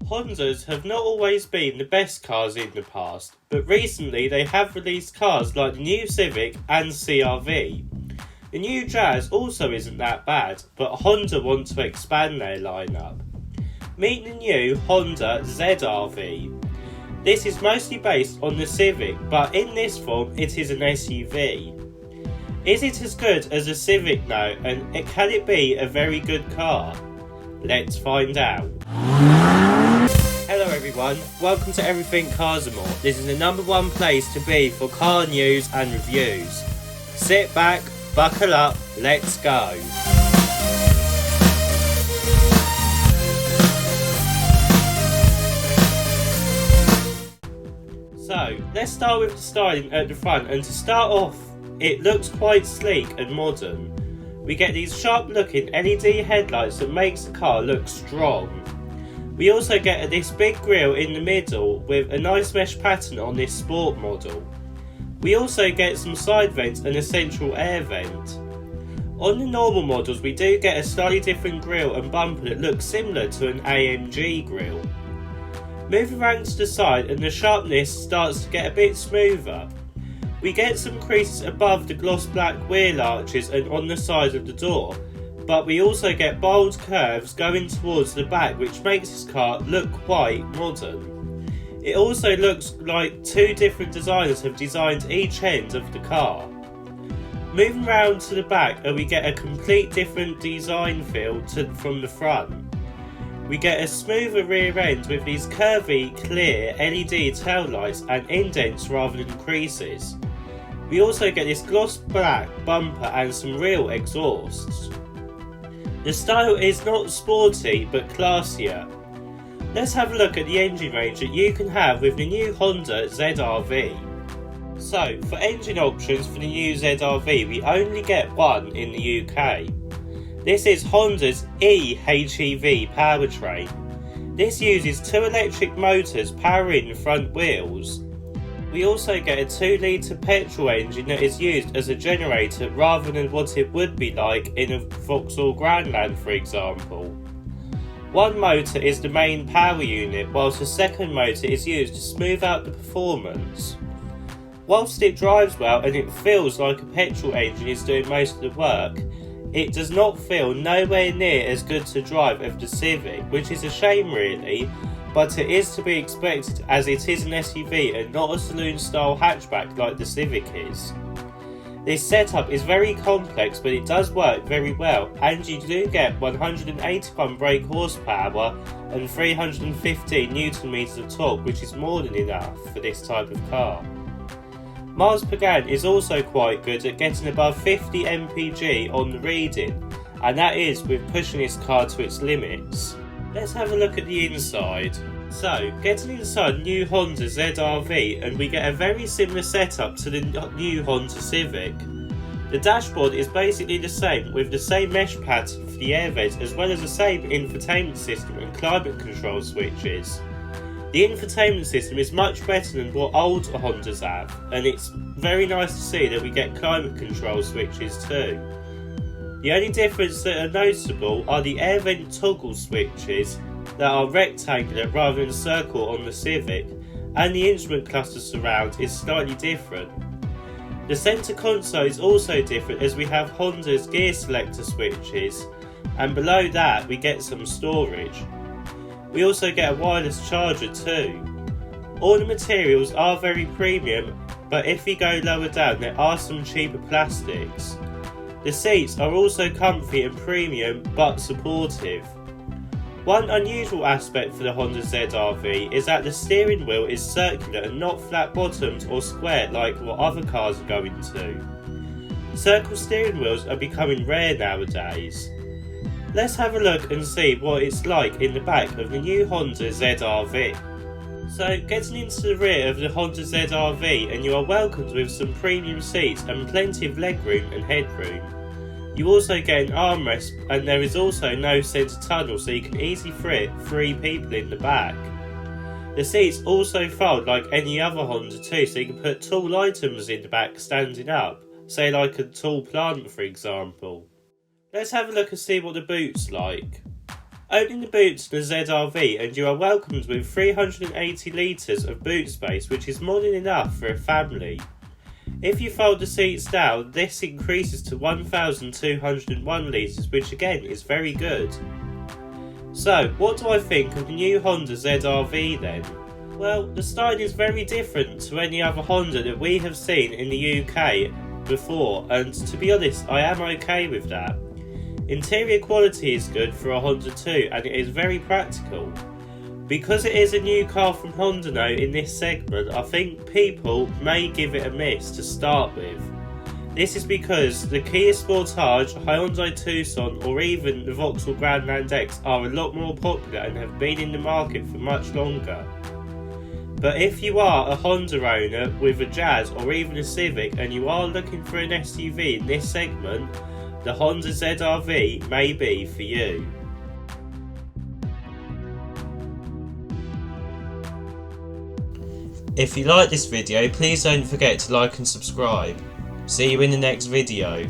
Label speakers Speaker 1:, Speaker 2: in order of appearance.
Speaker 1: Hondas have not always been the best cars in the past, but recently they have released cars like the new Civic and CR-V. The new Jazz also isn't that bad, but Honda want to expand their lineup. Meet the new Honda ZR-V. This is mostly based on the Civic, but in this form it is an SUV. Is it as good as a Civic now, and can it be a very good car? Let's find out. Hello everyone, welcome to Everything Cars and More. This is the #1 place to be for car news and reviews. Sit back, buckle up, let's go. So, let's start with the styling at the front, and to start off, it looks quite sleek and modern. We get these sharp looking LED headlights that makes the car look strong. We also get this big grille in the middle with a nice mesh pattern on this sport model. We also get some side vents and a central air vent. On the normal models we do get a slightly different grille and bumper that looks similar to an AMG grille. Moving around to the side and the sharpness starts to get a bit smoother. We get some creases above the gloss black wheel arches and on the sides of the door, but we also get bold curves going towards the back, which makes this car look quite modern. It also looks like two different designers have designed each end of the car. Moving round to the back, we get a complete different design feel from the front. We get a smoother rear end with these curvy, clear LED taillights and indents rather than creases. We also get this gloss black bumper and some real exhausts. The style is not sporty but classier. Let's have a look at the engine range that you can have with the new Honda ZR-V. So, for engine options for the new ZR-V, we only get one in the UK. This is Honda's e:HEV powertrain. This uses two electric motors powering the front wheels. We also get a 2-litre petrol engine that is used as a generator rather than what it would be like in a Vauxhall Grandland, for example. One motor is the main power unit, whilst the second motor is used to smooth out the performance. Whilst it drives well and it feels like a petrol engine is doing most of the work, it does not feel nowhere near as good to drive as the Civic, which is a shame really, but it is to be expected as it is an SUV and not a saloon style hatchback like the Civic is. This setup is very complex, but it does work very well, and you do get 181 brake horsepower and 315 Nm of torque, which is more than enough for this type of car. Miles per gallon is also quite good at getting above 50 mpg on the reading, and that is with pushing this car to its limits. Let's have a look at the inside. So, getting inside new Honda ZR-V, and we get a very similar setup to the new Honda Civic. The dashboard is basically the same, with the same mesh pattern for the air vents as well as the same infotainment system and climate control switches. The infotainment system is much better than what old Hondas have, and it's very nice to see that we get climate control switches too. The only difference that are noticeable are the air vent toggle switches that are rectangular rather than circle on the Civic, and the instrument cluster surround is slightly different. The centre console is also different as we have Honda's gear selector switches, and below that we get some storage. We also get a wireless charger too. All the materials are very premium, but if we go lower down there are some cheaper plastics. The seats are also comfy and premium but supportive. One unusual aspect for the Honda ZR-V is that the steering wheel is circular and not flat bottomed or square like what other cars are going to. Circle steering wheels are becoming rare nowadays. Let's have a look and see what it's like in the back of the new Honda ZR-V. So, getting into the rear of the Honda ZR-V, and you are welcomed with some premium seats and plenty of legroom and headroom. You also get an armrest, and there is also no centre tunnel, so you can easily fit 3 people in the back. The seats also fold like any other Honda too, so you can put tall items in the back standing up, say like a tall plant for example. Let's have a look and see what the boot's like. Open the boot to the ZR-V and you are welcomed with 380 litres of boot space, which is more than enough for a family. If you fold the seats down, this increases to 1,201 litres, which again is very good. So, what do I think of the new Honda ZR-V then? Well, the styling is very different to any other Honda that we have seen in the UK before, and to be honest, I am okay with that. Interior quality is good for a Honda too, and it is very practical. Because it is a new car from Honda now in this segment, I think people may give it a miss to start with. This is because the Kia Sportage, Hyundai Tucson or even the Vauxhall Grandland X are a lot more popular and have been in the market for much longer. But if you are a Honda owner with a Jazz or even a Civic and you are looking for an SUV in this segment, the Honda ZR-V may be for you. If you like this video, please don't forget to like and subscribe. See you in the next video.